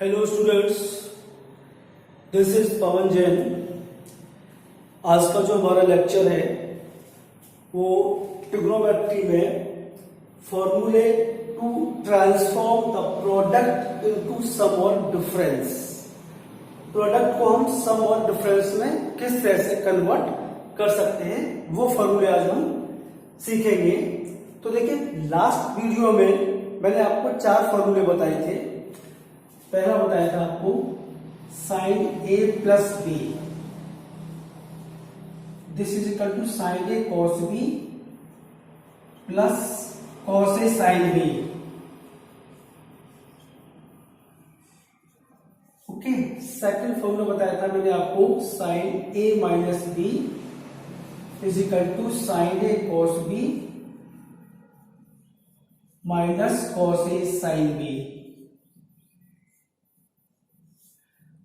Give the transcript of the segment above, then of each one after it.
Hello students, this is पवन जैन। आज का जो हमारा लेक्चर है वो ट्रिग्नोमेट्री में फॉर्मूले to transform the product into sum और डिफरेंस। प्रोडक्ट को हम सम और डिफरेंस में किस तरह से कन्वर्ट कर सकते हैं वो फॉर्मूले आज हम सीखेंगे। तो देखिए, लास्ट वीडियो में मैंने आपको 4 फॉर्मूले बताए थे। पहला बताया था आपको sine A plus B, this is equal to sine A cos B plus cos A sine B. Okay, second formula बताया था मैंने आपको sine A minus B is equal to sine A cos B minus cos A sine B.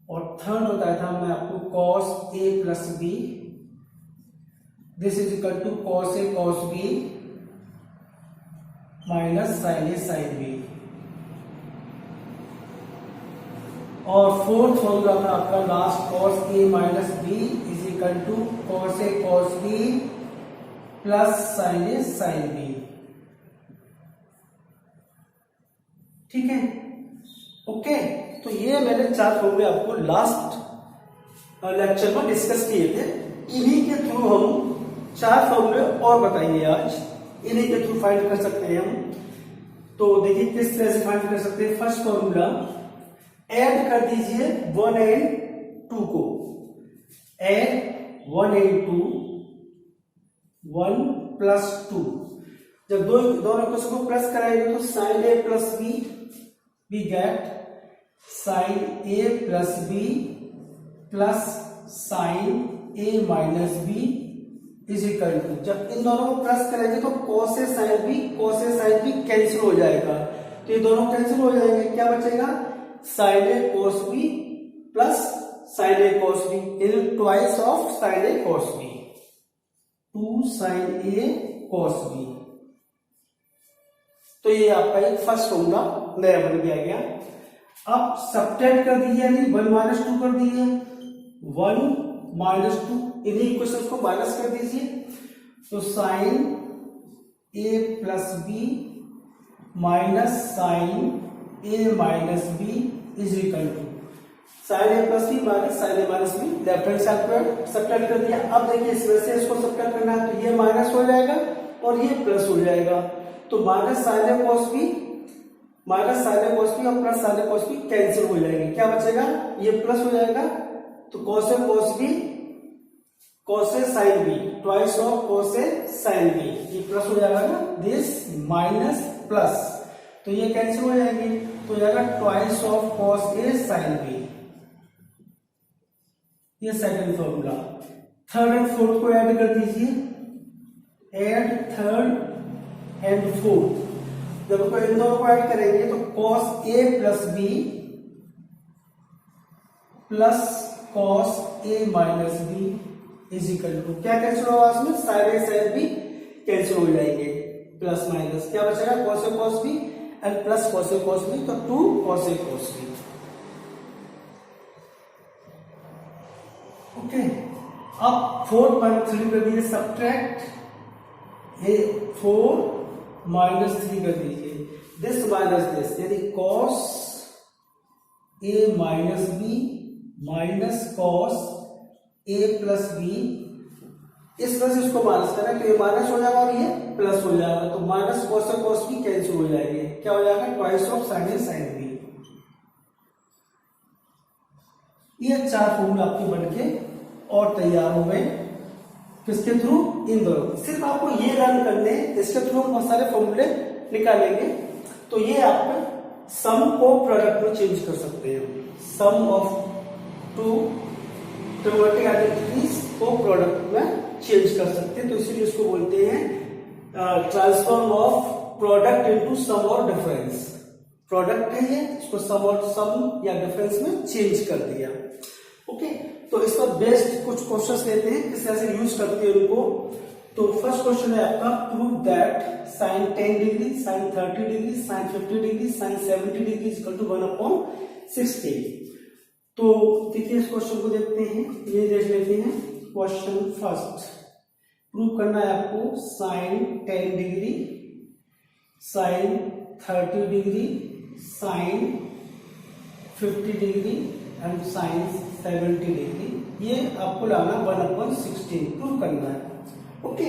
और third बताया था मैं आपको cos A plus B, this is equal to cos A cos B minus sine A sine B. और fourth formula था आपका last cos A minus B is equal to cos A cos B plus sine A sine B. ठीक है, okay. तो ये मैंने 4 फॉर्मूले आपको लास्ट लेक्चर में डिस्कस किए थे। इन्हीं के थ्रू हम 4 फॉर्मूले और बताएंगे आज। इन्हीं के थ्रू फाइंड कर सकते हैं हम। तो देखिए किस तरह से फाइंड कर सकते हैं। फर्स्ट फॉर्मूला, ऐड कर दीजिए 1 एंड 2 को। Add 1 and 2, 1 plus 2। जब दोनों को प्लस कराएंगे तो sine A plus B, we get sine A plus B plus sine A minus B is equal to, जब इन दोनों को प्लस करेंगे तो cos A sine B cancel हो जाएगा। तो ये दोनों कैंसिल हो जाएंगे, क्या बचेगा sine A cos B plus sine A cos B is twice of sine A cos B, 2 sine A cos B. तो ये आपका एक फर्स्ट फॉर्मूला नया बन गया। अब सब्ट्रैक्ट कर दीजिए, यानी 1 माइनस 2 कर दीजिए। 1 माइनस 2, इन्हीं इक्वेशन को माइनस कर दीजिए। तो sine A plus B minus sine A minus B is equal to sine A plus B minus sine A minus B. Left hand side पर सब्ट्रैक्ट कर दिया। अब देखिए इसमें से इसको सब्ट्रैक्ट करना है तो ये माइनस हो जाएगा और ये प्लस हो जाएगा। तो minus sine A cos B minus sine A cos B और plus sine A cos B cancel हो जाएंगे। क्या बचेगा, ये प्लस हो जाएगा। तो cos A cos B cos A sine B, twice of cos A sine B, ये प्लस हो जाएगा ना, दिस माइनस प्लस, तो ये कैंसिल हो जाएंगे। तो हो जाएगा twice of cos A sine B. ये second formula. Third and fourth को ऐड कर दीजिए। ऐड थर्ड एंड फोर्थ, जब इन दोनों को ऐड करेंगे तो cos a plus B plus cos a minus B is equal to, क्या कैंसिल होगा इसमें, साइन ए साइन बी कैंसिल हो जाएंगे, प्लस माइनस क्या बचेगा cos a cos b and plus cos a cos b, तो 2 cos a cos b। Okay, अब 4 minus 3 कर दीजिए, सब्ट्रैक्ट ये 4 माइनस 3 कर दीजिए, दिस माइनस दिस, यानी cos A minus b minus cos A plus B. इस वजह से इसको माइनस करना, तो ये माइनस हो जाएगा और ये प्लस हो जाएगा। तो minus cos A cos B cancel हो जाएंगे, क्या हो जाएगा twice of sine A sine B. ये 4 फॉर्मूला आपके बनके और तैयार हो गए। किसके थ्रू, इन दोनों। सिर्फ आपको ये लर्न करने, इसके थ्रू बहुत सारे फॉर्मूले निकालेंगे। तो ये आप सम को प्रोडक्ट में चेंज कर सकते हैं। सम ऑफ 2 ट्रिग्नोमेट्रिक आइडेंटिटीज को प्रोडक्ट में चेंज कर सकते हैं। तो इसीलिए इसको बोलते हैं transform of product into sum और डिफरेंस। प्रोडक्ट है ये, इसको सम या डिफरेंस में चेंज कर दिया। ओके, तो इस पर बेस्ड कुछ क्वेश्चंस लेते हैं, किस तरह से यूज करते हैं उनको। तो फर्स्ट क्वेश्चन है आपका, prove that sin 10 degree, sin 30 degree, sin 50 degree, sin 70 degree equal to 1 upon 16। तो देखिए इस क्वेश्चन को देखते हैं, ये देख लेते हैं। क्वेश्चन फर्स्ट, प्रूव करना है आपको sine 10 degree, sine 30 degree, sine 50 degree and sine 70 degree. ये आपको लाना 1/16 प्रूव करना है। ओके,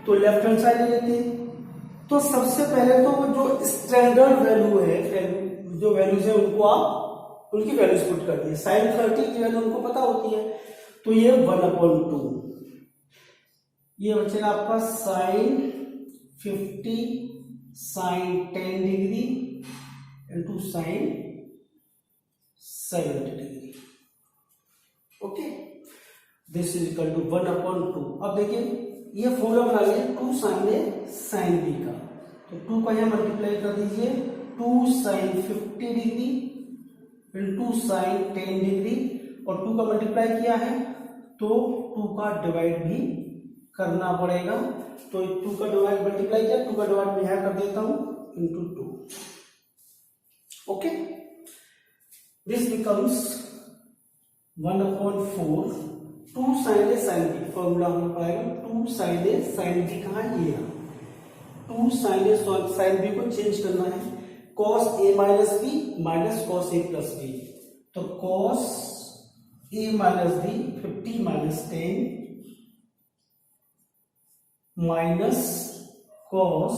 तो लेफ्ट हैंड साइड ले लेते हैं। तो सबसे पहले तो जो स्टैंडर्ड वैल्यू है, जो वैल्यूज है उनको आप उनकी वैल्यूज पुट कर दिए। साइन 30 की वैल्यू उनको पता होती है, तो ये 1/2, ये बचेगा आपका sine 50 sine 10 degree into sine 70 degree. Okay, this is equal to 1/2। अब देखिए ये फॉर्मूला बना लिया 2 साइन ए साइन बी का, तो 2 का यहां मल्टीप्लाई कर दीजिए, 2 sine 50 degree into sine 10 degree, और 2 का मल्टीप्लाई किया है तो 2 का डिवाइड भी करना पड़ेगा। तो 2 का डिवाइड मल्टीप्लाई किया, 2 का डिवाइड मैं यहां कर देता हूं into 2। Okay, this becomes 1/4 2 sine A sine B. Formula हमें पड़ेगा 2 साइन ए साइन बी, कहां ये 2 साइन ए साइन बी को चेंज करना है, cos a minus b minus cos a plus b. तो cos a minus b 50 minus 10 minus cos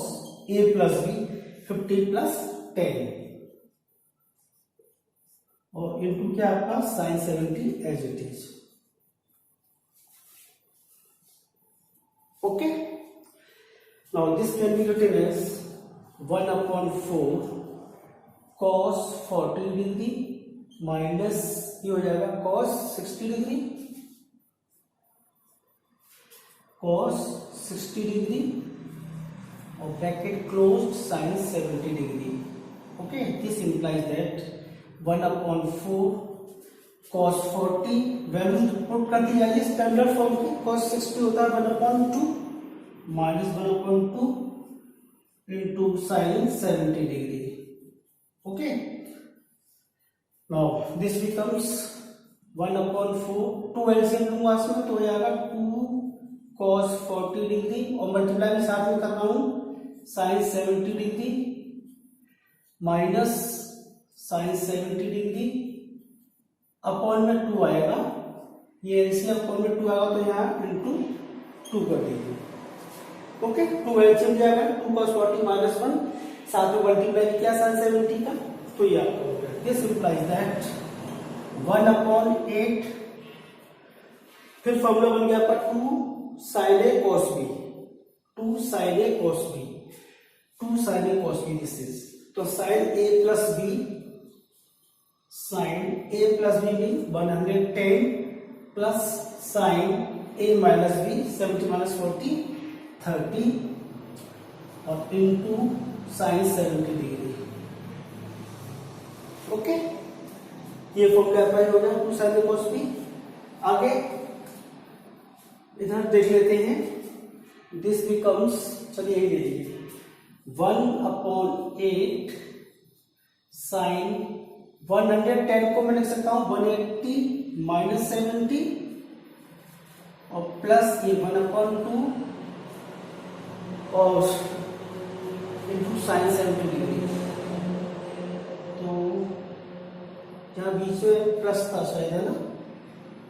a plus b 50 plus 10, और into क्या आपका sine 70 as it is. Okay, now this can be written as 1/4 cos 40 degree minus ये हो जाएगा cos 60 degree, cos 60 degree और bracket closed sign 70 degree. Okay, this implies that 1/4 cos 40 value put कर दी जाएगी स्टैंडर्ड फॉर्म की। cos 60 होता है 1/2 minus 1/2 into sine 70 degree. Okay, now this becomes 1/4, 2 LCM लूंगा इसमें तो हो जाएगा 2 cos 40 डिग्री, और मल्टीप्लाई में साथ में कर रहा हूं sine 70 degree minus sine 70 degree upon में 2 आएगा, ये एलसीएम अपॉन में 2 आएगा तो यहाँ इंटू 2 कर दीजिए। ओके, 2 एलसीएम जाएगा 2 cos 40 माइनस 1, साथ में मल्टीप्लाई किया साइन 70 का, तो ये आपका हो गया। दिस इंप्लाइज दैट 1/8, फिर फॉर्मूला बन गया आपका 2 sine A cos b, 2 sine A cos b, 2 sine A cos b this is, तो sine a plus B, sine a plus B भी 110 plus sine a minus B 70 minus 40 30 और into sine 70 degree. Okay, ये formula apply हो गया 2 sine A cos b। आगे इधर देख लेते हैं, दिस बिकम्स, चलिए यही देखिए 1/8 साइन 110 को मैं लिख सकता हूं 180 माइनस 70 और प्लस ये 1/2 और इंटू साइन 70 डिग्री। तो यहाँ बीच में प्लस था शायद, है ना,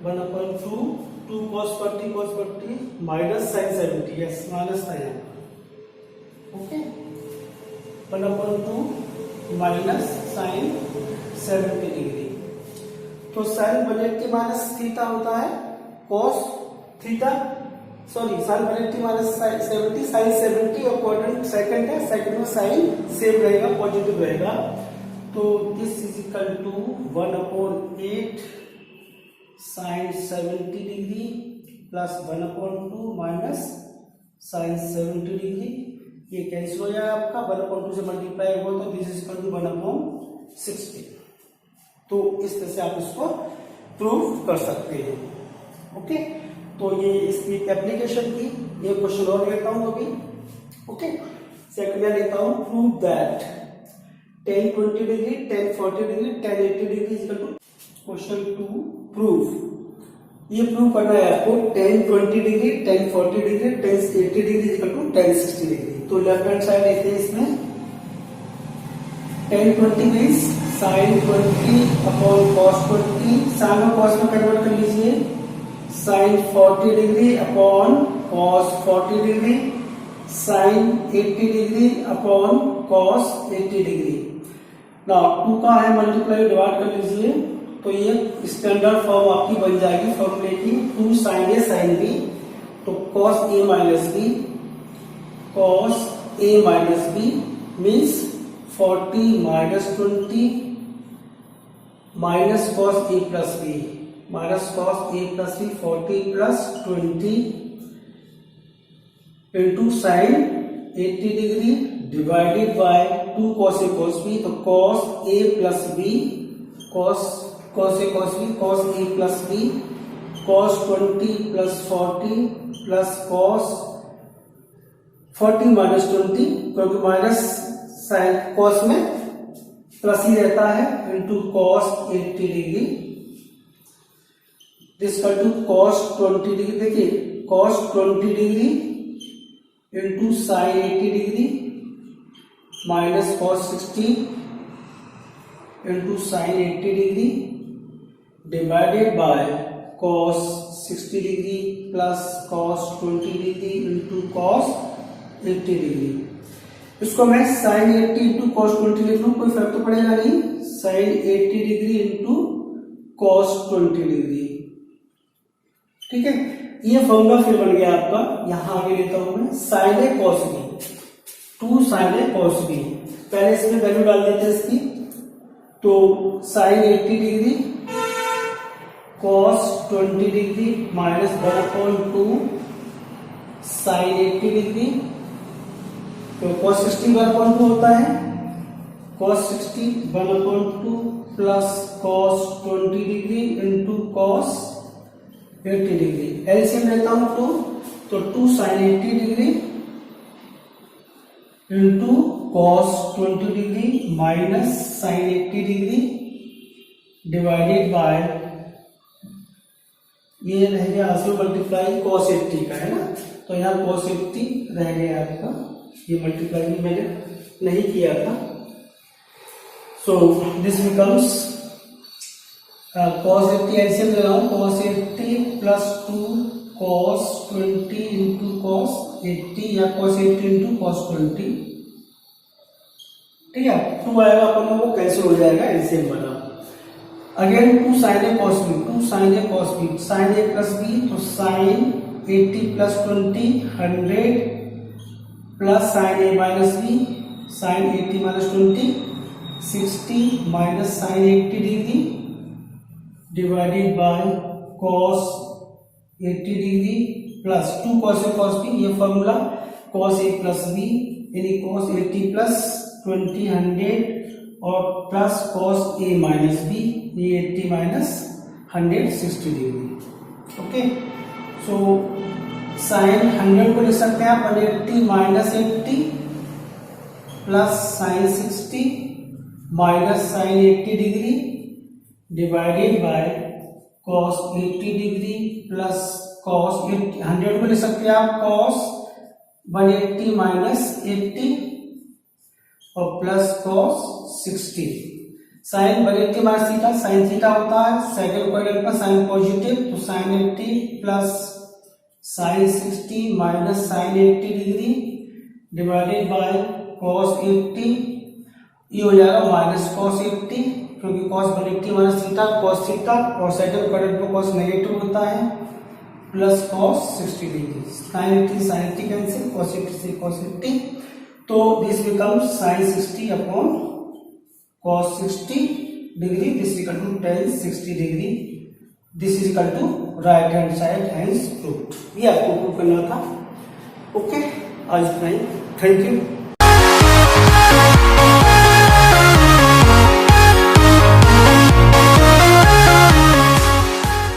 1/2 2 cos 40 minus sine 70, yes minus था यहाँ। ओके, 1/2 माइनस साइन 70 डिग्री, तो साइन 180 माइनस थीटा होता है cos थीटा, सॉरी साइन 180 माइनस 70 साइन 70 और क्वाड्रेंट सेकंड है, सेकंड में साइन सेम रहेगा, पॉजिटिव रहेगा। तो this is equal to 1/8 sine 70 degree plus 1/2 minus sine 70 degree, ये कैंसिल हो जाएगा आपका, 1/2 से मल्टीप्लाई होगा तो दिस इज इक्वल टू 1/60। तो इस तरह से आप इसको प्रूव कर सकते हैं। ओके, तो ये इसकी एप्लीकेशन की, ये क्वेश्चन और लेता हूं अभी। ओके, सेकंड में लेता हूं, prove that tan 20 degree, tan 40 degree, tan 80 degree equal to question 2 proof. ये प्रूव करना है आपको tan 20 degree, tan 40 degree, tan 80 degree equal to tan 60 degree. तो लेफ्ट हैंड साइड लिखते हैं इसमें tan 20 means sin 20 upon cos 20, sin और cos में कन्वर्ट कर लीजिए, sin 40 degree upon cos 40 degree, sin 80 degree upon cos 80 degree. ना 2 का है मल्टीप्लाई डिवाइड कर लीजिए, तो ये स्टैंडर्ड फॉर्म आपकी बन जाएगी फॉर्मूले की 2 sin A sin B, तो cos A minus B, cos A minus B means 40 minus 20 minus cos A plus B, minus cos A plus B 40 plus 20 into sin 80 degree divided bye 2 cos A cos B, तो cos A plus B, cos A cos B, cos A plus B, cos 20 plus 40 plus cos 40 minus 20, क्योंकि minus sign cos में plus ही रहता है, into cos 80 degree this equal to cos 20 degree. देखिए cos 20 degree into sin 80 degree minus cos 60 into sin 80 degree divided by cos 60 degree plus cos 20 degree into cos 80 degree. इसको मैं sin 80 into cos 20 लिख लूं, कोई फर्क तो पड़ेगा नहीं, sin 80 degree into cos 20 degree. ठीक है, ये फॉर्मूला फिर बन गया आपका। यहां आगे लेता हूं मैं sin A cos B, 2 sin A cos B। पहले इसमें वैल्यू डाल देते हैं इसकी, तो sin 80 degree cos 20 degree minus 1/2 sin 80 degree, तो cos 60 1/2 होता है, cos 60 1/2 plus cos 20 degree into cos 80 degree. LCM लेता हूं तो 2 sin 80 degree into cos 20 degree minus sin 80 degree divided bye, ये रह गया आंसर मल्टीप्लाई cos 80 का है ना, तो यहाँ cos 80 रह गया आपका, ये मल्टीप्लाई भी मैंने नहीं किया था। So this becomes cos 80 LCM ले रहा हूं, cos 80 plus 2 cos 20 into cos 80 या cos 80 इंटू cos 20। ठीक है, 2 आएगा अपन वो कैंसिल हो जाएगा, एलसीएम बना। Again 2 sin A cos B, 2 sin A cos B, sin A plus B, तो sin 80 plus 20 100 plus sin A minus B, sin 80 minus 20 60 minus sin 80 degree divided by cos 80 degree plus 2 cos A cos B, ये formula cos A plus B यानी cos 80 plus 20 100 और plus cos A minus B, ये 80 minus 100 60 degree. Okay, so sine 100 को लिख सकते हैं आप 180 minus 80 plus sine 60 minus sine 80 degree divided by cos 80 degree plus cos 100 को लिख सकते हैं आप cos 180 माइनस 80 और plus cos 60। Sine 180 minus theta, sine theta होता है सेकंड क्वाड्रेंट पर साइन पॉजिटिव, तो sine 80 plus sine 60 minus sine 80 degree divided by cos 80, ये हो जाएगा माइनस cos 80, क्योंकि cos 180 minus theta cos theta और सेकंड क्वाड्रेंट पर cos नेगेटिव होता है, plus cos 60 degree, sine 80 sine 80 cancel, cos 80 से cos 80, तो this becomes sine 60 upon cos 60 degree, this equal to tan 60 degree, this is equal to right hand side hence proved. ये आपको prove करना था। Okay, आज इतना ही, थैंक यू।